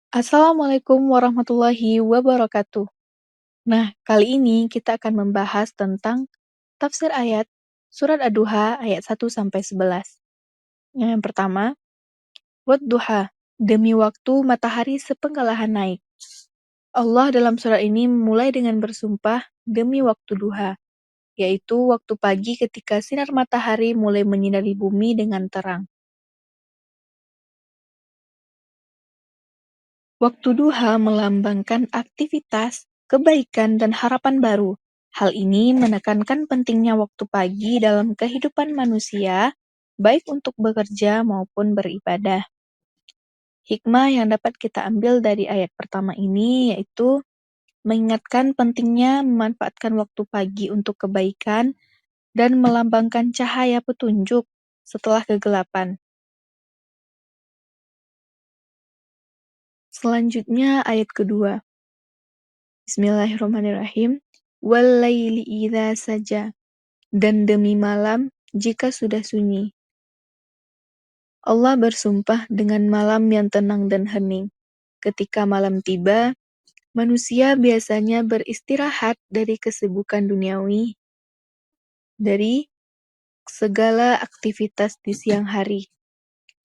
Assalamualaikum warahmatullahi wabarakatuh. Nah, kali ini kita akan membahas tentang tafsir ayat surat Ad-Duha ayat 1-11. Yang pertama, Wad-duha, demi waktu matahari sepenggalahan naik. Allah dalam surat ini memulai dengan bersumpah demi waktu duha, yaitu waktu pagi ketika sinar matahari mulai menyinari bumi dengan terang. Waktu duha melambangkan aktivitas, kebaikan, dan harapan baru. Hal ini menekankan pentingnya waktu pagi dalam kehidupan manusia, baik untuk bekerja maupun beribadah. Hikmah yang dapat kita ambil dari ayat pertama ini yaitu mengingatkan pentingnya memanfaatkan waktu pagi untuk kebaikan dan melambangkan cahaya petunjuk setelah kegelapan. Selanjutnya ayat kedua. Bismillahirrahmanirrahim. Wal-laili idza saja. Dan demi malam jika sudah sunyi. Allah bersumpah dengan malam yang tenang dan hening. Ketika malam tiba, manusia biasanya beristirahat dari kesibukan duniawi, dari segala aktivitas di siang hari.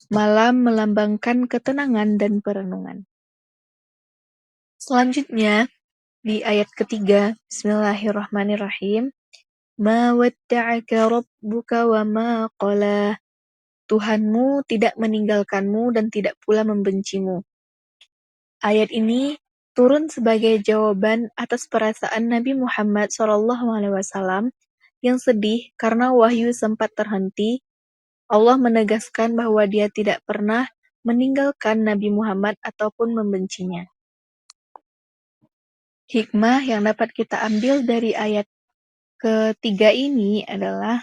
Malam melambangkan ketenangan dan perenungan. Selanjutnya, di ayat ketiga, Bismillahirrahmanirrahim. Ma wadda'aka rabbuka wa ma qala. Tuhanmu tidak meninggalkanmu dan tidak pula membencimu. Ayat ini turun sebagai jawaban atas perasaan Nabi Muhammad SAW yang sedih karena wahyu sempat terhenti. Allah menegaskan bahwa Dia tidak pernah meninggalkan Nabi Muhammad ataupun membencinya. Hikmah yang dapat kita ambil dari ayat ketiga ini adalah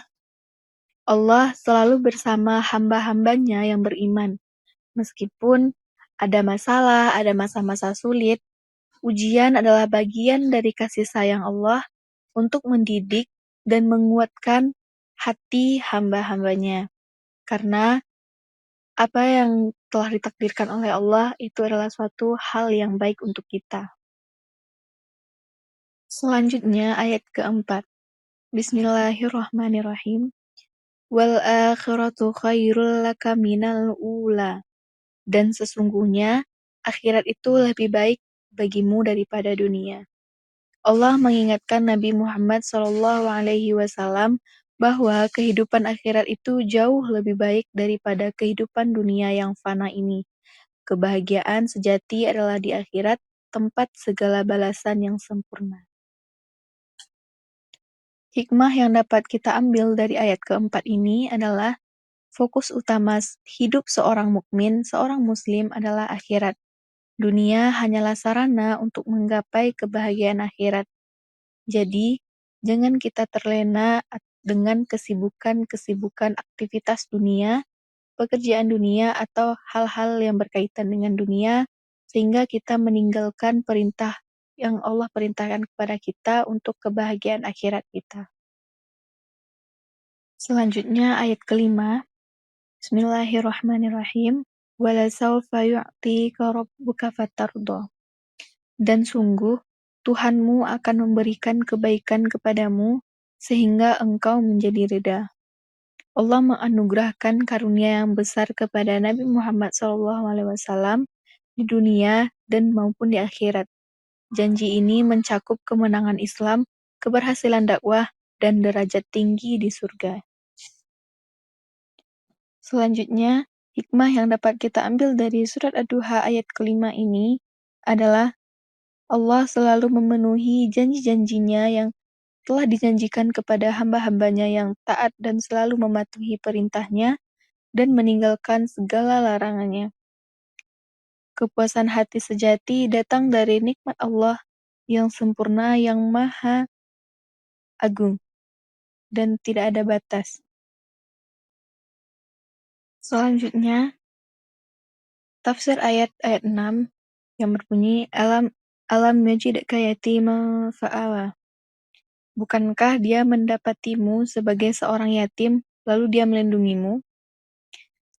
Allah selalu bersama hamba-hambanya yang beriman. Meskipun ada masalah, ada masa-masa sulit, ujian adalah bagian dari kasih sayang Allah untuk mendidik dan menguatkan hati hamba-hambanya. Karena apa yang telah ditakdirkan oleh Allah itu adalah suatu hal yang baik untuk kita. Selanjutnya ayat keempat. Bismillahirrahmanirrahim. Wal akhiratu khairul laka minal ula. Dan sesungguhnya akhirat itu lebih baik bagimu daripada dunia. Allah mengingatkan Nabi Muhammad SAW bahwa kehidupan akhirat itu jauh lebih baik daripada kehidupan dunia yang fana ini. Kebahagiaan sejati adalah di akhirat, tempat segala balasan yang sempurna. Hikmah yang dapat kita ambil dari ayat keempat ini adalah fokus utama hidup seorang mukmin, seorang muslim adalah akhirat. Dunia hanyalah sarana untuk menggapai kebahagiaan akhirat. Jadi, jangan kita terlena dengan kesibukan-kesibukan aktivitas dunia, pekerjaan dunia, atau hal-hal yang berkaitan dengan dunia, sehingga kita meninggalkan perintah yang Allah perintahkan kepada kita untuk kebahagiaan akhirat kita. Selanjutnya ayat kelima. Bismillahirrahmanirrahim. Walasawfa yu'tika rabbuka fatardo. Dan sungguh, Tuhanmu akan memberikan kebaikan kepadamu, sehingga engkau menjadi reda. Allah menganugerahkan karunia yang besar kepada Nabi Muhammad SAW di dunia dan maupun di akhirat. Janji ini mencakup kemenangan Islam, keberhasilan dakwah, dan derajat tinggi di surga. Selanjutnya, hikmah yang dapat kita ambil dari surat Ad-Duha ayat kelima ini adalah Allah selalu memenuhi janji-janjinya yang telah dijanjikan kepada hamba-hambanya yang taat dan selalu mematuhi perintahnya dan meninggalkan segala larangannya. Kepuasan hati sejati datang dari nikmat Allah yang sempurna, yang maha agung, dan tidak ada batas. Selanjutnya, tafsir ayat 6 yang berbunyi, Alam yajidka yatiman fa'awa. Bukankah dia mendapatimu sebagai seorang yatim, lalu dia melindungimu?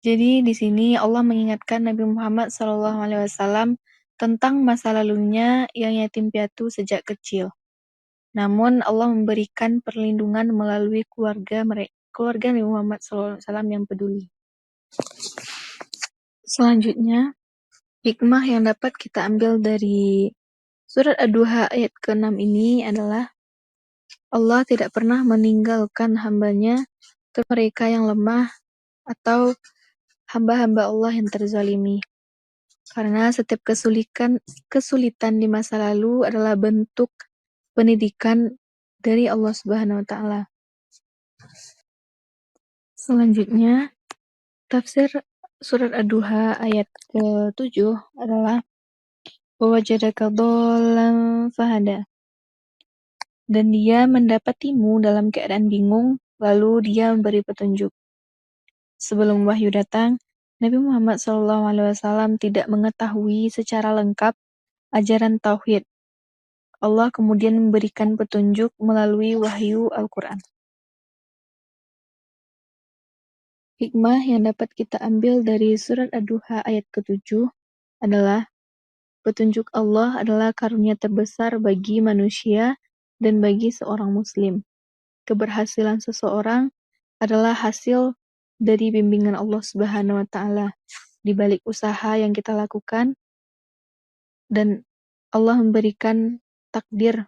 Jadi di sini Allah mengingatkan Nabi Muhammad SAW tentang masa lalunya yang yatim piatu sejak kecil. Namun Allah memberikan perlindungan melalui keluarga Nabi Muhammad SAW yang peduli. Selanjutnya, hikmah yang dapat kita ambil dari surat Ad-Duha ayat ke-6 ini adalah Allah tidak pernah meninggalkan hambanya terhadap mereka yang lemah atau hamba-hamba Allah yang terzalimi. Karena setiap kesulitan di masa lalu adalah bentuk pendidikan dari Allah Subhanahu wa taala. Selanjutnya, tafsir surat Ad-Duha ayat ke-7 adalah wajadaka dhallan fahada. Dan dia mendapatimu dalam keadaan bingung, lalu dia memberi petunjuk. Sebelum wahyu datang, Nabi Muhammad SAW tidak mengetahui secara lengkap ajaran tauhid. Allah kemudian memberikan petunjuk melalui wahyu Al-Quran. Hikmah yang dapat kita ambil dari surat Ad-Duha ayat ke-7 adalah petunjuk Allah adalah karunia terbesar bagi manusia dan bagi seorang muslim. Keberhasilan seseorang adalah hasil dari bimbingan Allah Subhanahu wa taala di balik usaha yang kita lakukan, dan Allah memberikan takdir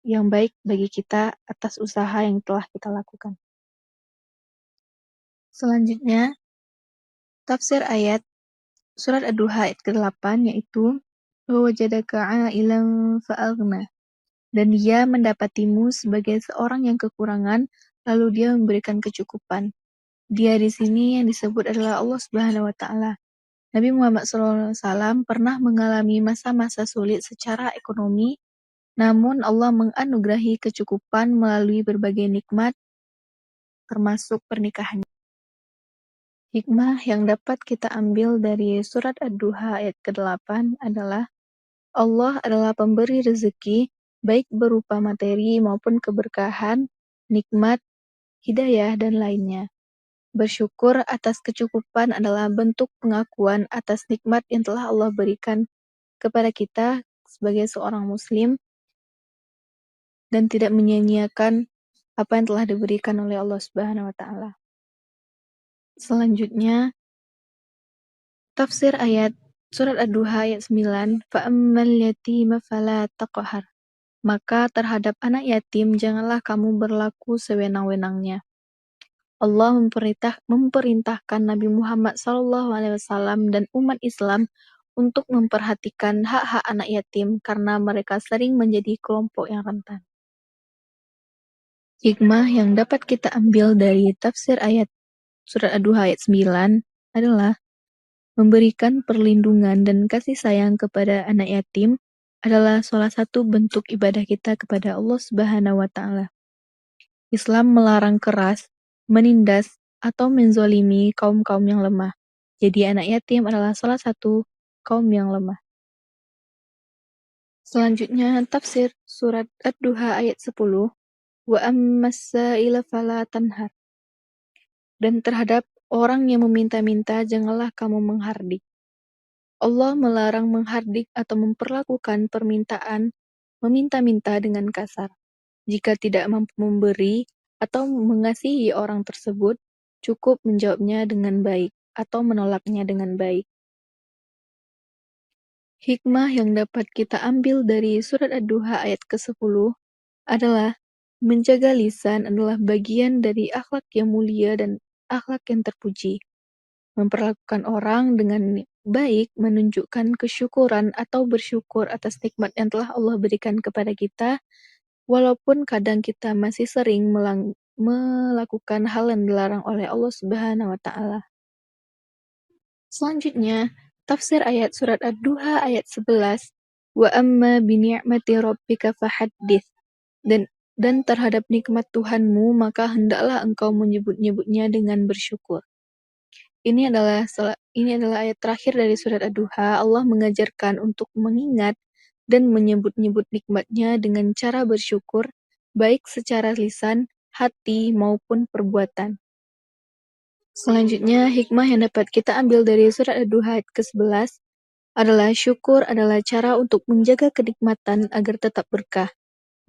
yang baik bagi kita atas usaha yang telah kita lakukan. Selanjutnya, tafsir ayat surat Ad-Duha ayat ke-8 yaitu wajadaka 'ailan fa'aghna. Dan dia mendapatimu sebagai seorang yang kekurangan, lalu dia memberikan kecukupan. Dia di sini yang disebut adalah Allah Subhanahu wa taala. Nabi Muhammad SAW pernah mengalami masa-masa sulit secara ekonomi, namun Allah menganugerahi kecukupan melalui berbagai nikmat, termasuk pernikahan. Hikmah yang dapat kita ambil dari surat Ad-Duha ayat ke-8 adalah Allah adalah pemberi rezeki, baik berupa materi maupun keberkahan, nikmat, hidayah, dan lainnya. Bersyukur atas kecukupan adalah bentuk pengakuan atas nikmat yang telah Allah berikan kepada kita sebagai seorang muslim dan tidak menyia-nyiakan apa yang telah diberikan oleh Allah Subhanahu wa taala. Selanjutnya, tafsir ayat surat Ad-Duha ayat 9, fa'ammal yatima fala taqhar. Maka terhadap anak yatim janganlah kamu berlaku sewenang-wenangnya. Allah memerintahkan Nabi Muhammad SAW dan umat Islam untuk memperhatikan hak-hak anak yatim karena mereka sering menjadi kelompok yang rentan. Hikmah yang dapat kita ambil dari tafsir ayat surat Ad-Duha ayat 9 adalah memberikan perlindungan dan kasih sayang kepada anak yatim adalah salah satu bentuk ibadah kita kepada Allah Subhanahu wa taala. Islam melarang keras, menindas, atau menzolimi kaum-kaum yang lemah. Jadi anak yatim adalah salah satu kaum yang lemah. Selanjutnya tafsir surat Ad-Duha ayat 10. Wa ammas sa'ila fala tanhar. Dan terhadap orang yang meminta-minta janganlah kamu menghardik. Allah melarang menghardik atau memperlakukan meminta-minta dengan kasar. Jika tidak mampu memberi atau mengasihi orang tersebut, cukup menjawabnya dengan baik atau menolaknya dengan baik. Hikmah yang dapat kita ambil dari surat Ad-Duha ayat ke-10 adalah menjaga lisan adalah bagian dari akhlak yang mulia dan akhlak yang terpuji. Memperlakukan orang dengan baik menunjukkan kesyukuran atau bersyukur atas nikmat yang telah Allah berikan kepada kita, walaupun kadang kita masih sering melakukan hal yang dilarang oleh Allah Subhanahu wa taala. Selanjutnya, tafsir ayat surat Ad-Duha ayat 11. Wa amma bi ni'mati rabbika fahaddits. Dan terhadap nikmat Tuhanmu maka hendaklah engkau menyebut-nyebutnya dengan bersyukur. Ini adalah ayat terakhir dari surat Ad-Duha. Allah mengajarkan untuk mengingat dan menyebut-nyebut nikmatnya dengan cara bersyukur, baik secara lisan, hati, maupun perbuatan. Selanjutnya, hikmah yang dapat kita ambil dari surat Ad-Duha ayat ke-11 adalah syukur adalah cara untuk menjaga kenikmatan agar tetap berkah.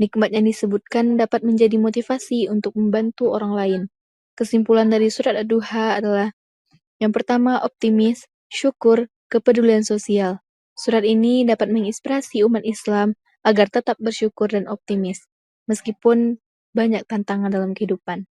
Nikmat yang disebutkan dapat menjadi motivasi untuk membantu orang lain. Kesimpulan dari surat Ad-Duha adalah yang pertama, optimis, syukur, kepedulian sosial. Surat ini dapat menginspirasi umat Islam agar tetap bersyukur dan optimis, meskipun banyak tantangan dalam kehidupan.